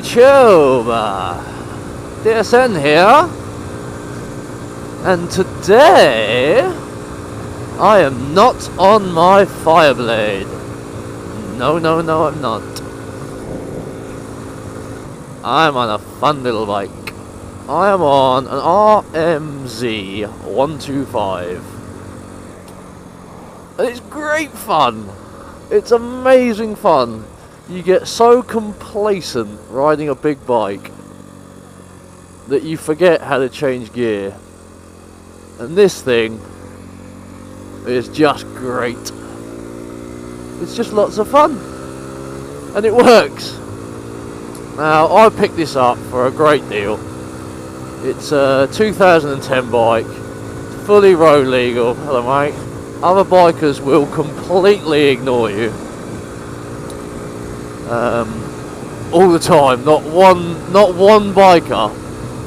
YouTube, DSN here, and today I am not on my Fireblade. No, I'm not. I'm on a fun little bike. I am on an RMX125. And it's great fun. It's amazing fun. You get so complacent riding a big bike that you forget how to change gear. And this thing is just great. It's just lots of fun. And it works. Now, I picked this up for a great deal. It's a 2010 bike, fully road legal. Hello, mate. Other bikers will completely ignore you. All the time. Not one biker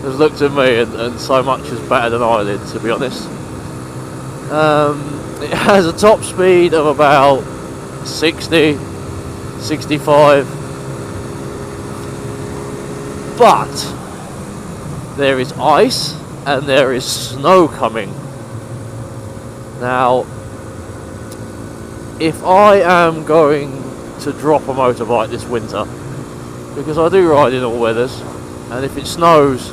has looked at me and so much is better than I did, to be honest. It has a top speed of about 60, 65, but there is ice and there is snow coming. Now, if I am going to drop a motorbike this winter, because I do ride in all weathers, and if it snows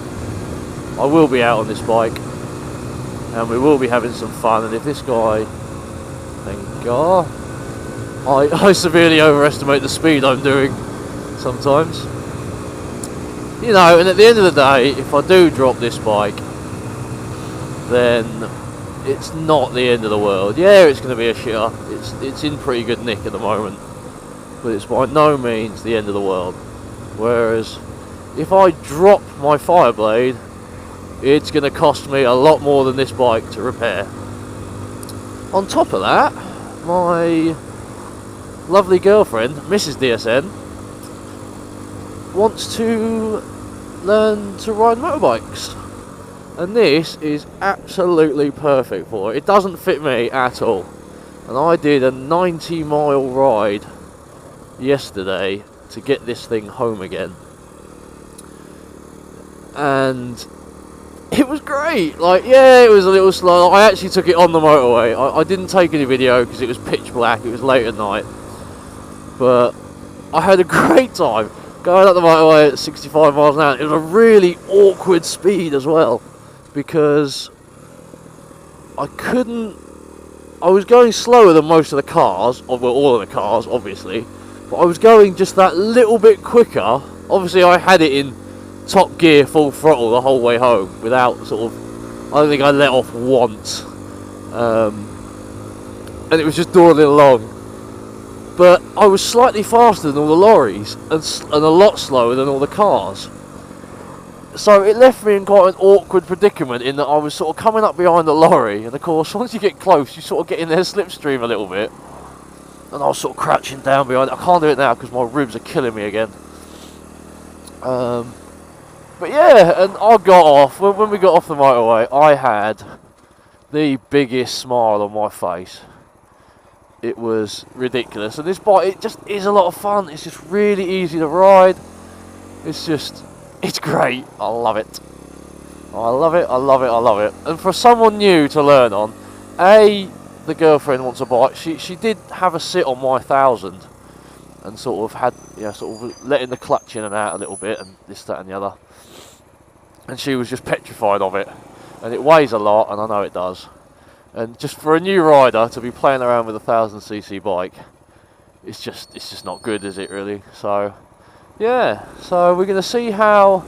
I will be out on this bike and we will be having some fun. And if this guy, thank God, I severely overestimate the speed I'm doing sometimes, you know. And at the end of the day, if I do drop this bike, then it's not the end of the world. Yeah, it's going to be a shitter. It's in pretty good nick at the moment, but it's by no means the end of the world. Whereas if I drop my Fireblade, it's going to cost me a lot more than this bike to repair. On top of that, my lovely girlfriend, Mrs. DSN, wants to learn to ride motorbikes. And this is absolutely perfect for it. It doesn't fit me at all. And I did a 90-mile ride yesterday to get this thing home again. And it was great. Like, yeah, it was a little slow. I actually took it on the motorway. I didn't take any video because it was pitch black. It was late at night. But I had a great time going up the motorway at 65 miles an hour. It was a really awkward speed as well, because I was going slower than most of the cars, well, all of the cars, obviously, but I was going just that little bit quicker. Obviously, I had it in top gear, full throttle the whole way home, without sort of, I don't think I let off once, and it was just dawdling along. But I was slightly faster than all the lorries, and a lot slower than all the cars. So it left me in quite an awkward predicament, in that I was sort of coming up behind the lorry, and of course once you get close you sort of get in their slipstream a little bit, and I was sort of crouching down behind it. I can't do it now because my ribs are killing me again. But yeah, and I got off, when we got off the motorway, I had the biggest smile on my face. It was ridiculous, and this bike, it just is a lot of fun. It's just really easy to ride. It's great. I love it. I love it. And for someone new to learn on, the girlfriend wants a bike. She did have a sit on my 1000 and sort of had, sort of letting the clutch in and out a little bit and this, that and the other. And she was just petrified of it. And it weighs a lot, and I know it does. And just for a new rider to be playing around with a 1000cc bike, it's just not good, is it really? So yeah, so we're going to see how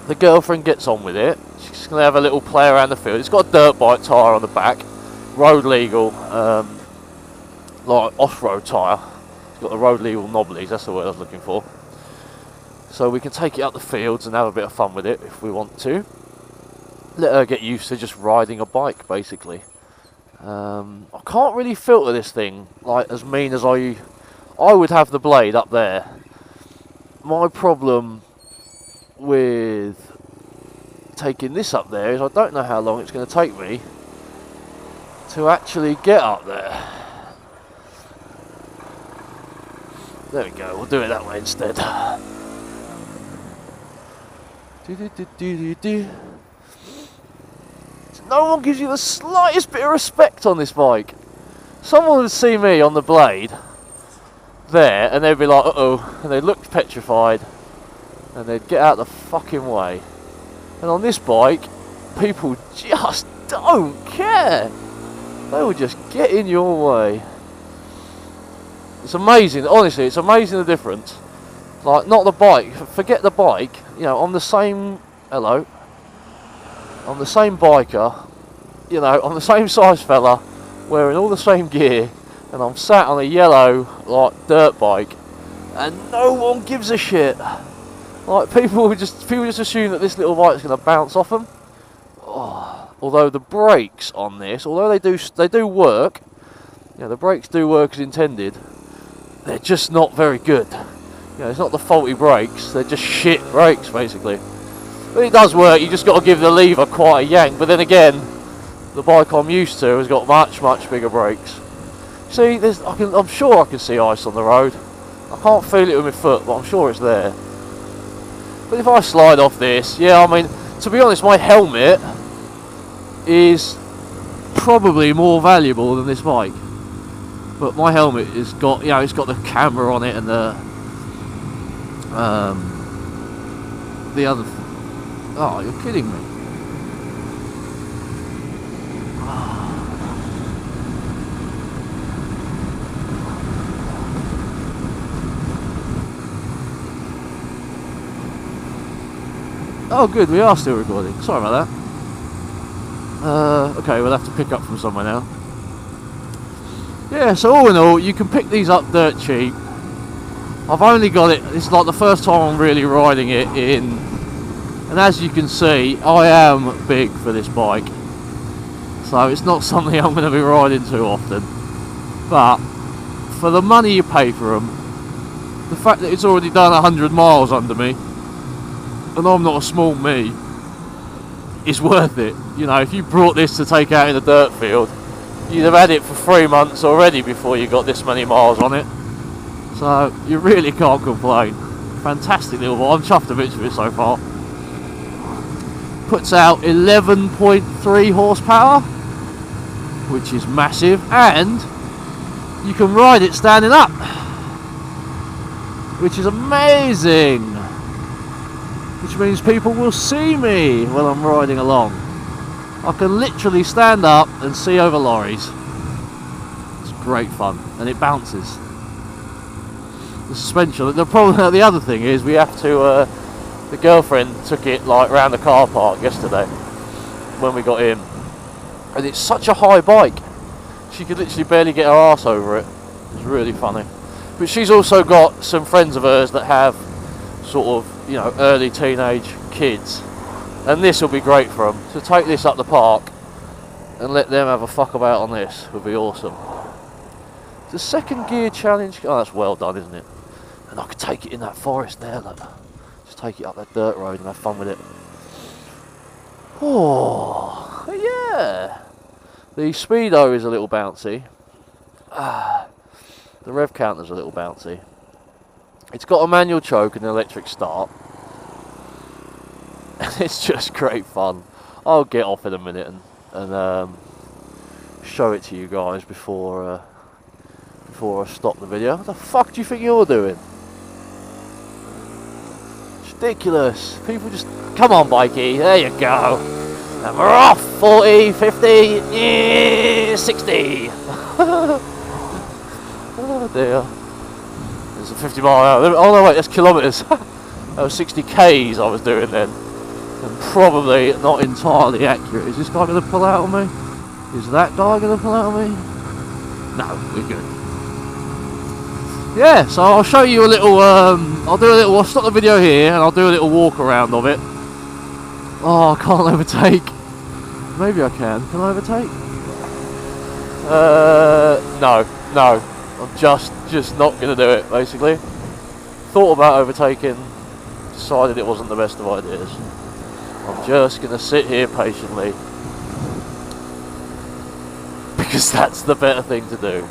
the girlfriend gets on with it. She's going to have a little play around the field. It's got a dirt bike tyre on the back, road legal, like off-road tyre. It's got the road legal knobblies, that's the word I was looking for. So we can take it up the fields and have a bit of fun with it if we want to. Let her get used to just riding a bike, basically. I can't really filter this thing like as mean as I would have the blade up there. My problem with taking this up there is I don't know how long it's going to take me to actually get up there. There we go, we'll do it that way instead. No one gives you the slightest bit of respect on this bike. Someone would see me on the blade there and they'd be like, uh-oh, and they'd look petrified and they'd get out the fucking way. And on this bike, people just don't care. They will just get in your way. It's amazing, honestly, it's amazing the difference. Like, not the bike, forget the bike, you know, I'm the same, hello, I'm the same biker, you know, I'm the same size fella, wearing all the same gear, and I'm sat on a yellow, like, dirt bike, and no one gives a shit. Like, people just assume that this little bike's going to bounce off them. Oh, although the brakes on this, although they do work, you know, the brakes do work as intended, they're just not very good. You know, it's not the faulty brakes, they're just shit brakes, basically. But it does work, you just got to give the lever quite a yank, but then again, the bike I'm used to has got much bigger brakes. See, I'm sure I can see ice on the road. I can't feel it with my foot, but I'm sure it's there. But if I slide off this, yeah, I mean, to be honest, my helmet is probably more valuable than this bike. But my helmet has got, you know, it's got the camera on it and the other. Oh, you're kidding me! Oh, good, we are still recording. Sorry about that. Okay, we'll have to pick up from somewhere now. Yeah, so all in all, you can pick these up dirt cheap. I've only got it, it's like the first time I'm really riding it in, and as you can see, I am big for this bike. So it's not something I'm going to be riding too often. But, for the money you pay for them, the fact that it's already done 100 miles under me, and I'm not a small me, it's worth it. You know, if you brought this to take out in a dirt field, you'd have had it for 3 months already before you got this many miles on it. So you really can't complain. Fantastic little bike. I'm chuffed a bit with it so far. Puts out 11.3 horsepower, which is massive, and you can ride it standing up, which is amazing. Which means people will see me when I'm riding along. I can literally stand up and see over lorries. It's great fun, and it bounces. The suspension. The other thing is we have to. The girlfriend took it like round the car park yesterday when we got in, and it's such a high bike. She could literally barely get her arse over it. It's really funny. But she's also got some friends of hers that have sort of, you know, early teenage kids, and this will be great for them. So take this up the park and let them have a fuck about on this would be awesome. The second gear challenge, oh, that's well done, isn't it? And I could take it in that forest there, look. Just take it up that dirt road and have fun with it. Oh, yeah. The speedo is a little bouncy. The rev counter's a little bouncy. It's got a manual choke and an electric start. And it's just great fun. I'll get off in a minute and show it to you guys before I stop the video. What the fuck do you think you're doing? It's ridiculous. People just, come on bikey, there you go. And we're off. 40, 50, yeah, 60. Oh dear. There's a 50 mile an hour. Oh no wait, that's kilometres. That was 60 Ks I was doing then. And probably not entirely accurate. Is this guy going to pull out on me? Is that guy going to pull out on me? No, we're good. Yeah, so I'll show you a little, I'll stop the video here and I'll do a little walk around of it. Oh, I can't overtake. Maybe I can. Can I overtake? No. I'm just not going to do it, basically. Thought about overtaking, decided it wasn't the best of ideas. I'm just going to sit here patiently. Because that's the better thing to do.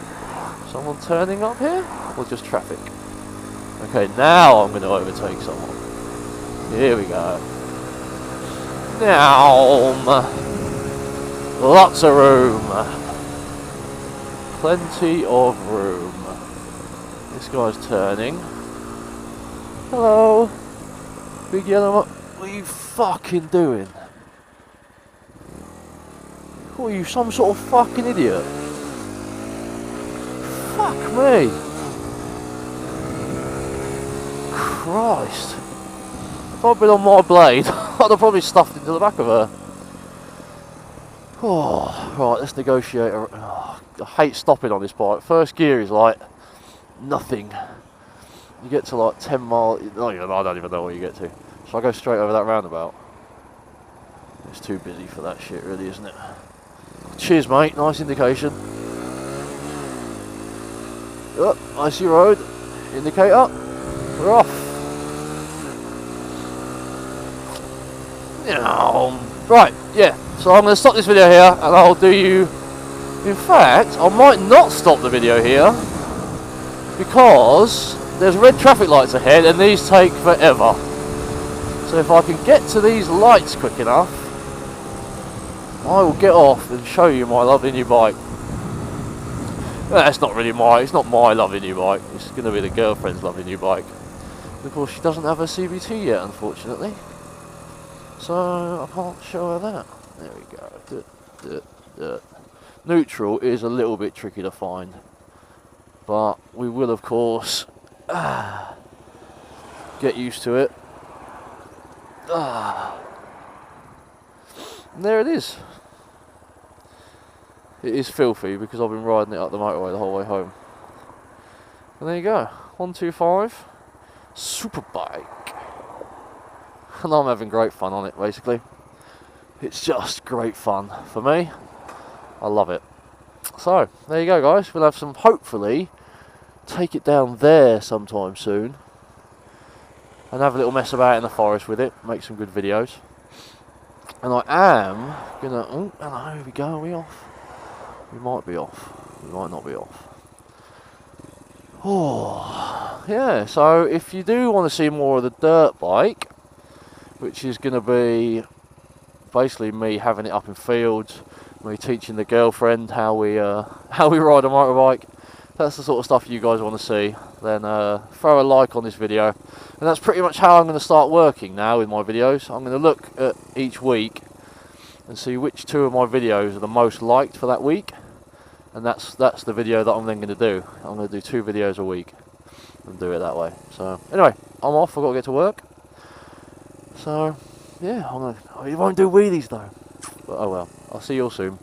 Someone turning up here? Or just traffic? Okay, now I'm going to overtake someone. Here we go. Now, lots of room. Plenty of room. This guy's turning. Hello. Big yellow. What are you fucking doing? What are you, some sort of fucking idiot? Fuck me. Christ. If I'd been on my blade, I'd have probably stuffed into the back of her. Oh, right, let's negotiate. Oh, I hate stopping on this bike. First gear is like nothing. You get to like 10 miles. Oh, I don't even know what you get to. So I go straight over that roundabout. It's too busy for that shit, really, isn't it? Cheers, mate. Nice indication. Oh, icy road. Indicator. We're off. Right, yeah. So I'm going to stop this video here, and I'll do you. In fact, I might not stop the video here because there's red traffic lights ahead, and these take forever. So if I can get to these lights quick enough, I will get off and show you my lovely new bike. Well, it's not my lovely new bike. It's going to be the girlfriend's lovely new bike. Of course, she doesn't have her CVT yet, unfortunately. So I can't show her that. There we go. Neutral is a little bit tricky to find, but we will, of course, get used to it. And there it is. It is filthy because I've been riding it up the motorway the whole way home. And there you go, 125 super bike. And I'm having great fun on it, basically. It's just great fun for me. I love it. So, there you go, guys. We'll have some, hopefully, take it down there sometime soon. And have a little mess about in the forest with it. Make some good videos. And I am gonna, oh, hello, here we go, are we off? We might be off. We might not be off. Oh, yeah, so if you do want to see more of the dirt bike, which is going to be basically me having it up in fields, me teaching the girlfriend how we ride a motorbike, that's the sort of stuff you guys want to see, then throw a like on this video. And that's pretty much how I'm going to start working now with my videos. I'm going to look at each week and see which two of my videos are the most liked for that week, and that's the video that I'm then going to do. I'm going to do 2 videos a week and do it that way. So anyway, I'm off. I've got to get to work. So yeah, it won't do wheelies though, but oh well. I'll see you all soon.